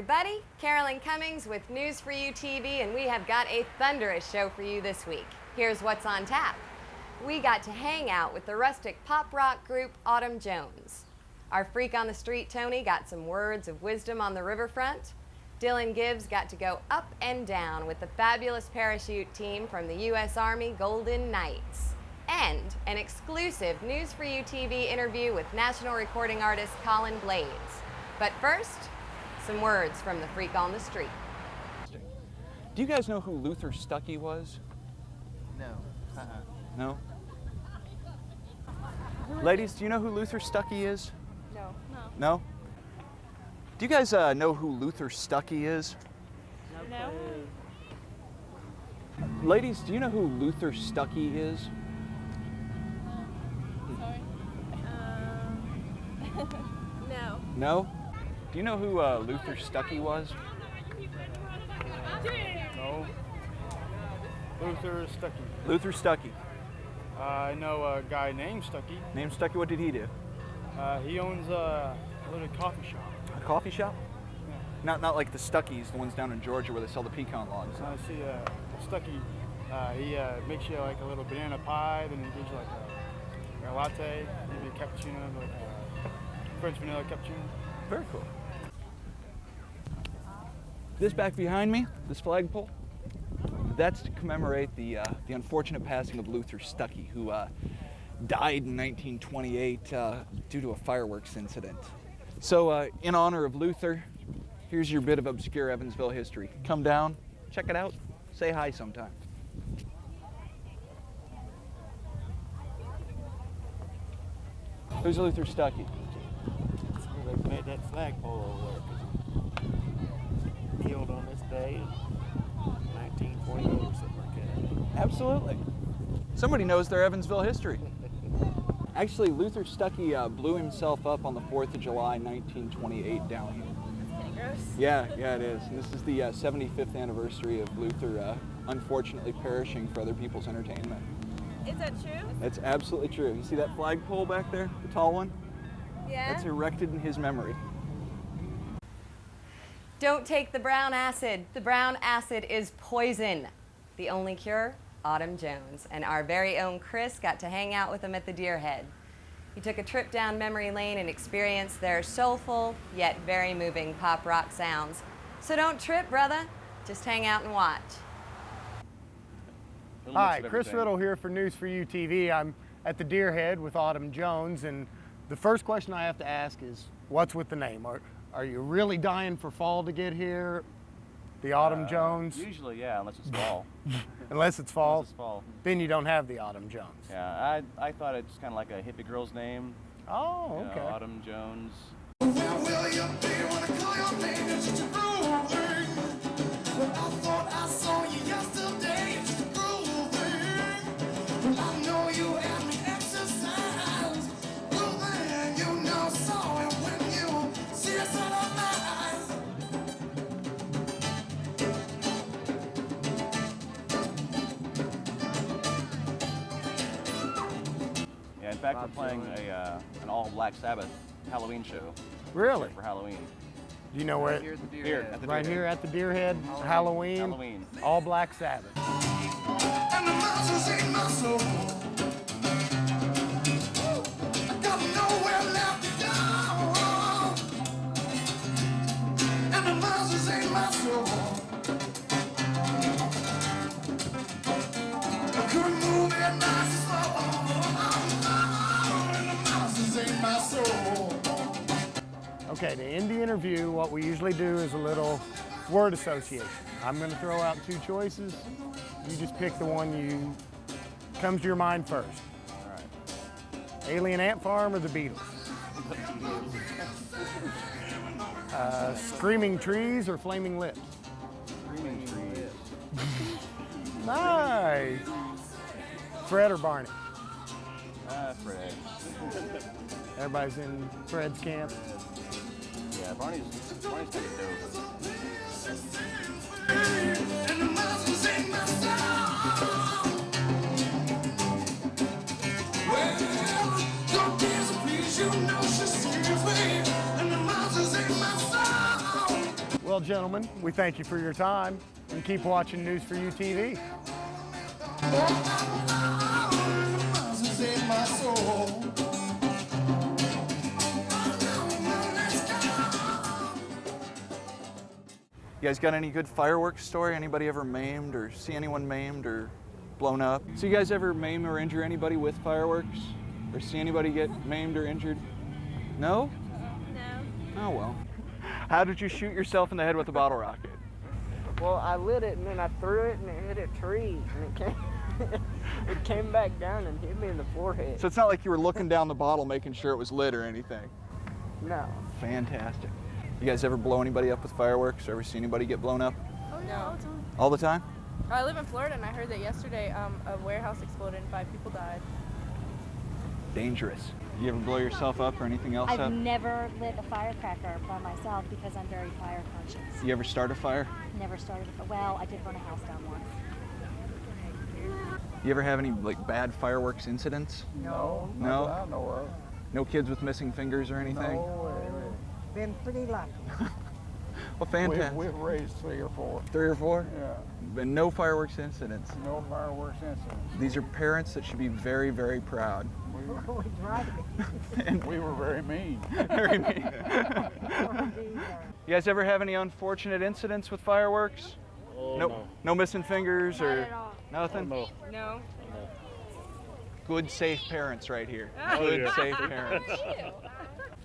everybody. Carolyn Cummings with News4u TV, and we have got a thunderous show for you this week. Here's what's on tap. We got to hang out with the rustic pop rock group Autumn Jones. Our freak on the street, Tony, got some words of wisdom on the riverfront. Dylan Gibbs got to go up and down with the fabulous parachute team from the U.S. Army Golden Knights. And an exclusive News4u TV interview with national recording artist Colin Blades. But first, some words from the freak on the street. Do you guys know who Luther Stuckey was? No. No? Ladies, do you know who Luther Stuckey is? No. No? Do you guys know who Luther Stuckey is? No. Ladies, do you know who Luther Stuckey is? Sorry. No. No? Do you know who Luther Stuckey was? No. Luther Stuckey. Luther Stuckey. I know a guy named Stuckey. Named Stuckey, what did he do? He owns a little coffee shop. A coffee shop? Yeah. Not like the Stuckeys, the ones down in Georgia where they sell the pecan logs. I see Stuckey. He makes you like a little banana pie, then he gives you like a latte, maybe a cappuccino, like a French vanilla cappuccino. Very cool. This back behind me, this flagpole, that's to commemorate the unfortunate passing of Luther Stuckey, who died in 1928 due to a fireworks incident. So in honor of Luther, here's your bit of obscure Evansville history. Come down, check it out, say hi sometime. Who's Luther Stuckey? They made that flagpole over there. Killed on this day in 1928 or something like that. Absolutely. Somebody knows their Evansville history. Actually, Luther Stuckey blew himself up on the 4th of July, 1928 down here. That's kind of gross. Yeah, it is. And this is the 75th anniversary of Luther unfortunately perishing for other people's entertainment. Is that true? That's absolutely true. You see that flagpole back there, the tall one? Yeah. That's erected in his memory. Don't take the brown acid. The brown acid is poison. The only cure? Autumn Jones. And our very own Chris got to hang out with them at the Deer Head. He took a trip down memory lane and experienced their soulful yet very moving pop rock sounds. So don't trip, brother. Just hang out and watch. Hi, Chris Riddle here for News4u TV. I'm at the Deer Head with Autumn Jones, and the first question I have to ask is, what's with the name? Are you really dying for fall to get here? The Autumn Jones? Usually, yeah, unless it's fall. Unless it's fall? Unless it's fall. Then you don't have the Autumn Jones. Yeah, I thought it's kind of like a hippie girl's name. Oh, You okay. know, Autumn Jones. Yeah, in fact, we're playing an all Black Sabbath Halloween show. Really? For Halloween. Do you know where? Here at the Deer Head. Right here at the Deer Head, Halloween, Halloween. all Black Sabbath. Okay, to end the interview, what we usually do is a little word association. I'm going to throw out two choices. You just pick the one you comes to your mind first. All right. Alien Ant Farm or the Beatles? Screaming Trees or Flaming Lips? Screaming Trees. Nice. Fred or Barney? Fred. Everybody's in Fred's camp. Yeah, Barney's kind of dope. Well, gentlemen, we thank you for your time and keep watching News4u TV. You guys got any good fireworks story? Anybody ever maimed or see anyone maimed or blown up? So you guys ever maim or injure anybody with fireworks? Or see anybody get maimed or injured? No? No. Oh well. How did you shoot yourself in the head with a bottle rocket? Well, I lit it and then I threw it and it hit a tree and it came, it came back down and hit me in the forehead. So it's not like you were looking down the bottle making sure it was lit or anything? No. Fantastic. You guys ever blow anybody up with fireworks or ever see anybody get blown up? Oh, yeah, all the time. All the time? I live in Florida, and I heard that yesterday a warehouse exploded and 5 people died. Dangerous. You ever blow yourself up or anything else I've up? never lit a firecracker by myself because I'm very fire conscious. You ever start a fire? Never started a well, I did burn a house down once. You ever have any like bad fireworks incidents? No. No? Not that I know of. No kids with missing fingers or anything? No. Been pretty lucky. Well, fantastic. We've raised 3 or 4. 3 or 4? Yeah. And no fireworks incidents. No fireworks incidents. These are parents that should be very, very proud. And We were very mean. very mean. You guys ever have any unfortunate incidents with fireworks? Oh, No, no missing fingers or at all. nothing? no. No. Good, safe parents right here. Oh, Good, yeah. safe parents.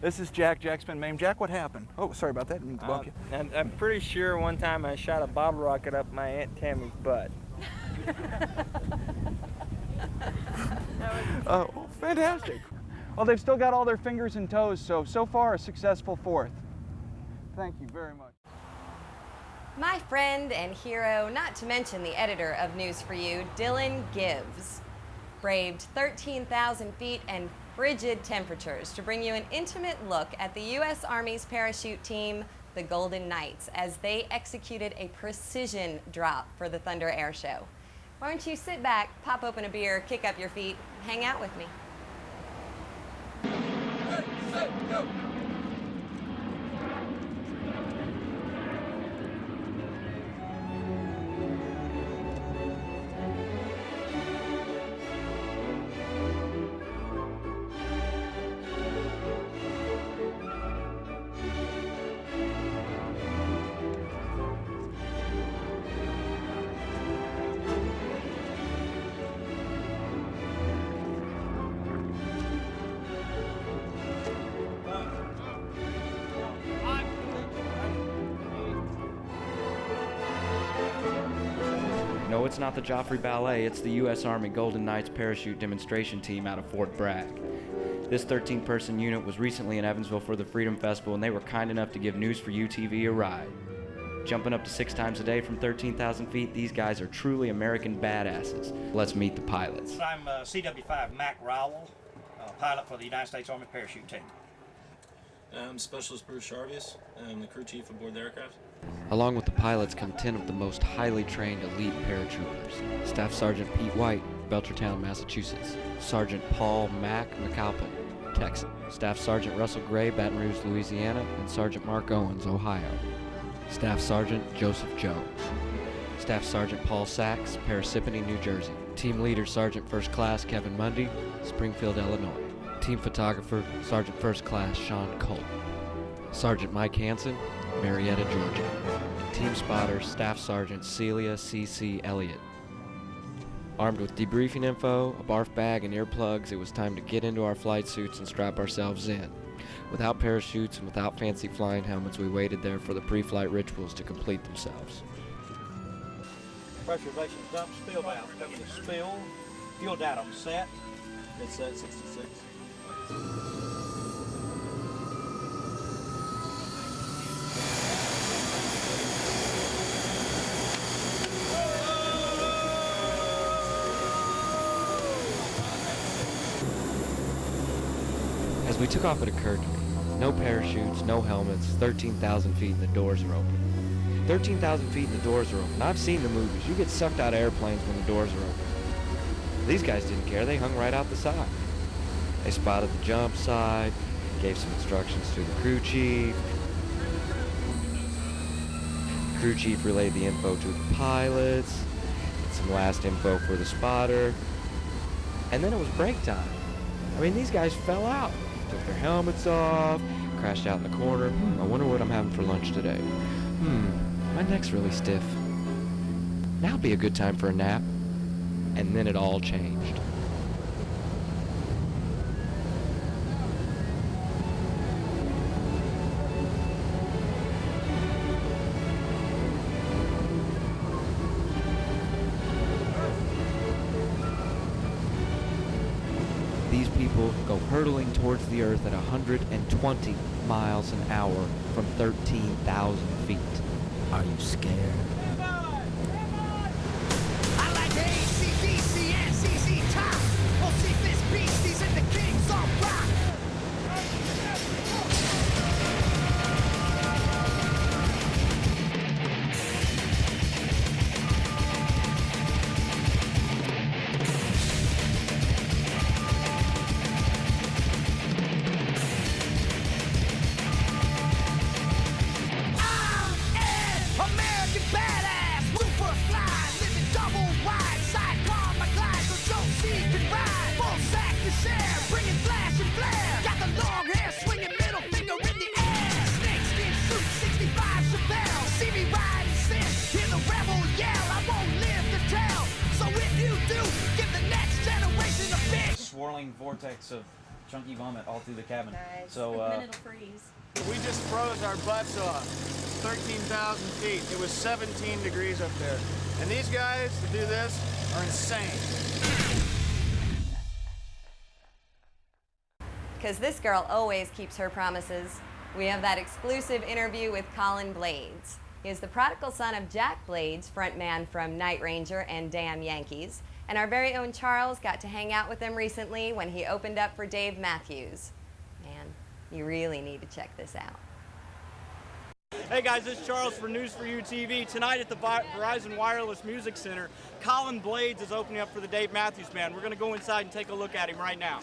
This is Jack. Jack's been maimed. Jack, what happened? Oh, sorry about that. Didn't mean to bump you. I'm pretty sure one time I shot a bottle rocket up my Aunt Tammy's butt. Oh, fantastic. Well, they've still got all their fingers and toes, so far a successful 4th. Thank you very much. My friend and hero, not to mention the editor of News4u, Dylan Gibbs, braved 13,000 feet and frigid temperatures to bring you an intimate look at the U.S. Army's parachute team, the Golden Knights, as they executed a precision drop for the Thunder Air Show. Why don't you sit back, pop open a beer, kick up your feet, hang out with me. No, it's not the Joffrey Ballet, it's the U.S. Army Golden Knights parachute demonstration team out of Fort Bragg. This 13-person unit was recently in Evansville for the Freedom Festival, and they were kind enough to give News4u TV a ride. Jumping up to 6 times a day from 13,000 feet, these guys are truly American badasses. Let's meet the pilots. I'm CW5 Mac Rowell, pilot for the United States Army parachute team. I'm Specialist Bruce Sharvius. I'm the crew chief aboard the aircraft. Along with the pilots come 10 of the most highly trained elite paratroopers. Staff Sergeant Pete White, Belchertown, Massachusetts. Sergeant Paul Mac McAlpin, Texas. Staff Sergeant Russell Gray, Baton Rouge, Louisiana. And Sergeant Mark Owens, Ohio. Staff Sergeant Joseph Jones. Staff Sergeant Paul Sachs, Parsippany, New Jersey. Team Leader Sergeant First Class Kevin Mundy, Springfield, Illinois. Team Photographer Sergeant First Class Sean Colt. Sergeant Mike Hansen, Marietta, Georgia. Team Spotter Staff Sergeant Celia C.C. Elliott. Armed with debriefing info, a barf bag, and earplugs, it was time to get into our flight suits and strap ourselves in. Without parachutes and without fancy flying helmets, we waited there for the pre-flight rituals to complete themselves. Pressurization dump spill valve. Cover the spill. Fuel datum set. It's at 66. As we took off, it occurred to me, no parachutes, no helmets, 13,000 feet and the doors are open. 13,000 feet and the doors are open. I've seen the movies. You get sucked out of airplanes when the doors are open. These guys didn't care. They hung right out the side. They spotted the jump site, gave some instructions to the crew chief. Crew chief relayed the info to the pilots, some last info for the spotter, and then it was break time. I mean, these guys fell out, took their helmets off, crashed out in the corner. I wonder what I'm having for lunch today. My neck's really stiff. Now'd be a good time for a nap. And then it all changed. These people go hurtling towards the earth at 120 miles an hour from 13,000 feet. Are you scared? Swirling vortex of chunky vomit all through the cabin. Nice. So And then it'll freeze. We just froze our butts off. 13,000 feet. It was 17 degrees up there. And these guys to do this are insane. Because this girl always keeps her promises. We have that exclusive interview with Colin Blades. He is the prodigal son of Jack Blades, frontman from Night Ranger and Damn Yankees. And our very own Charles got to hang out with him recently when he opened up for Dave Matthews. Man, you really need to check this out. Hey guys, this is Charles for News4u TV. Tonight at the Verizon Wireless Music Center, Colin Blades is opening up for the Dave Matthews Band. We're going to go inside and take a look at him right now.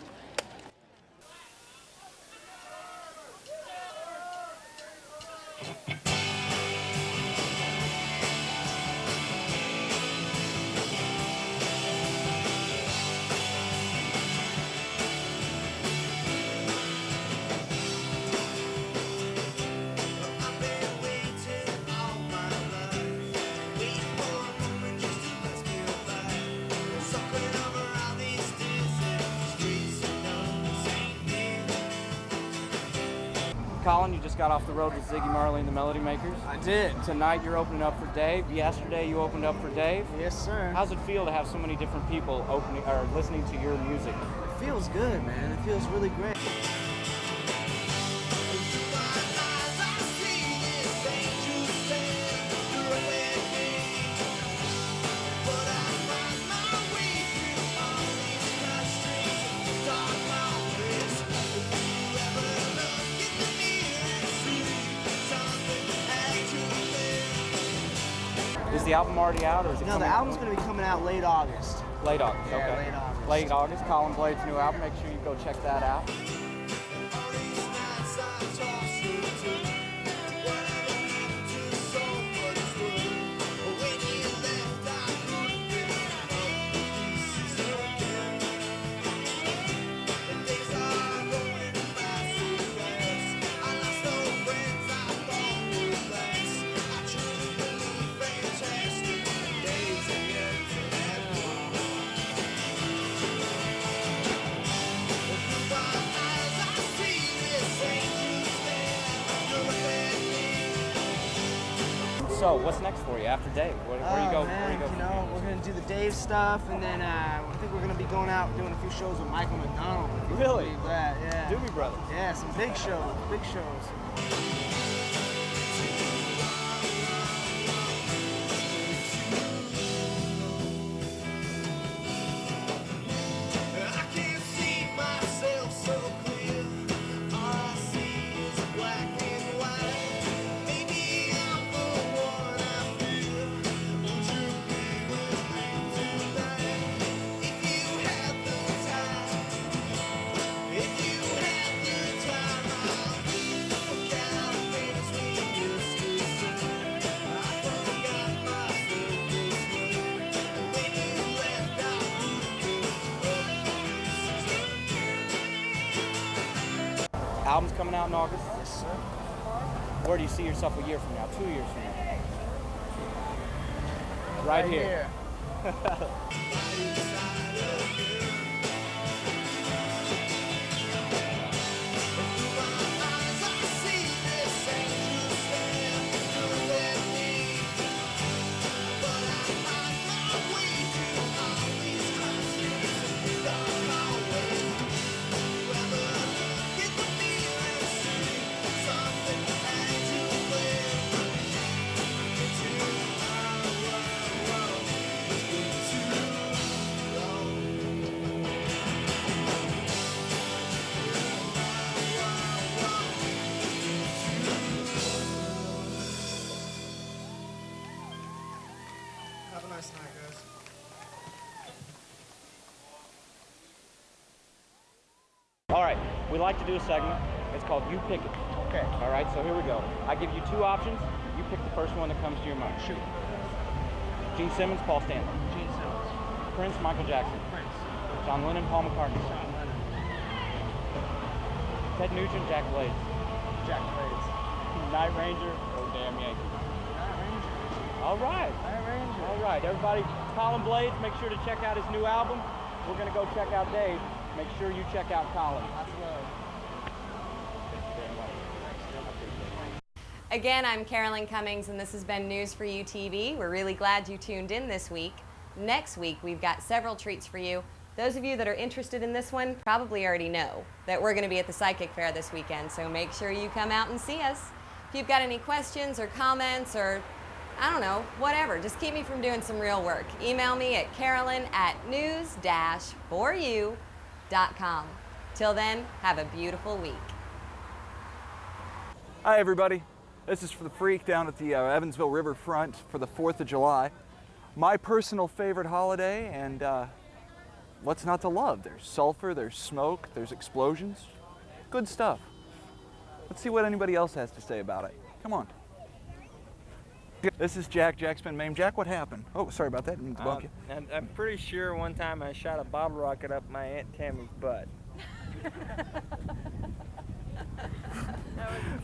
Colin, you just got off the road with Ziggy Marley and the Melody Makers. I did. Tonight you're opening up for Dave. Yesterday you opened up for Dave. Yes, sir. How's it feel to have so many different people opening or listening to your music? It feels good, man. It feels really great. Is the album already out, or is it No, coming the out? album's going to be coming out late August. Late August, Yeah, okay. late August. Late August, Colin Blades' new album. Make sure you go check that out. So, what's next for you after Dave? Where you go? Man, Where you go? you know, we're gonna do the Dave stuff, and then I think we're gonna be going out doing a few shows with Michael McDonald. if you can Really? believe that, yeah. Doobie Brothers. Yeah, some big shows, big shows. Album's coming out in August? Yes, sir. Where do you see yourself a year from now, 2 years from now? Right here. Have a nice night, guys. All right, we like to do a segment. It's called You Pick It. Okay. All right, so here we go. I give you 2 options. You pick the first one that comes to your mind. Shoot. Gene Simmons, Paul Stanley. Gene Simmons. Prince, Michael Jackson. Prince. John Lennon, Paul McCartney. John Lennon. Ted Nugent, Jack Blades. Jack Blades. Night Ranger or Damn Yankee. Night Ranger. All right. Night Ranger. All right, everybody. Colin Blades, make sure to check out his new album. We're going to go check out Dave. Make sure you check out Colin. Lots of love. Again, I'm Carolyn Cummings, and this has been News for You TV. We're really glad you tuned in this week. Next week, we've got several treats for you. Those of you that are interested in this one probably already know that we're going to be at the Psychic Fair this weekend, so make sure you come out and see us. If you've got any questions or comments or, I don't know, whatever, just keep me from doing some real work. Email me at carolyn@news-4u.com. Till then, have a beautiful week. Hi, everybody. This is for the Freak down at the Evansville Riverfront for the 4th of July. My personal favorite holiday, and what's not to love? There's sulfur, there's smoke, there's explosions. Good stuff. Let's see what anybody else has to say about it. Come on. This is Jack. Jack's been maimed. Jack, what happened? Oh, sorry about that. Didn't mean to bump you. I'm pretty sure one time I shot a bottle rocket up my Aunt Tammy's butt.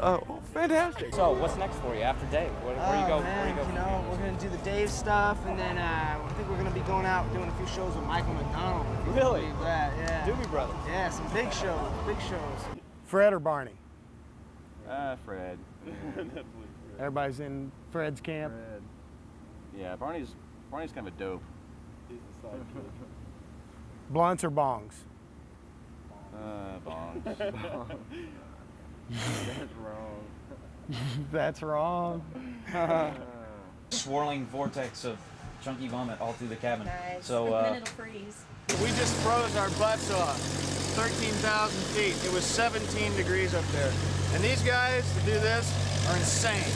Oh, fantastic. So, what's next for you after Dave? Where you go? Man, Where you go? you know, we're gonna do the Dave stuff, and then I think we're gonna be going out doing a few shows with Michael McDonald. If you can Really? believe that, yeah. Doobie Brothers. Yeah, some big shows, big shows. Fred or Barney? Fred. Everybody's in Fred's camp. Fred. Yeah, Barney's kind of a dope. He's the sidekick. Blunts or bongs? Bongs. That's wrong. That's wrong. Swirling vortex of chunky vomit all through the cabin. Nice. So, Then it'll freeze. We just froze our butts off. 13,000 feet. It was 17 degrees up there. And these guys to do this are insane.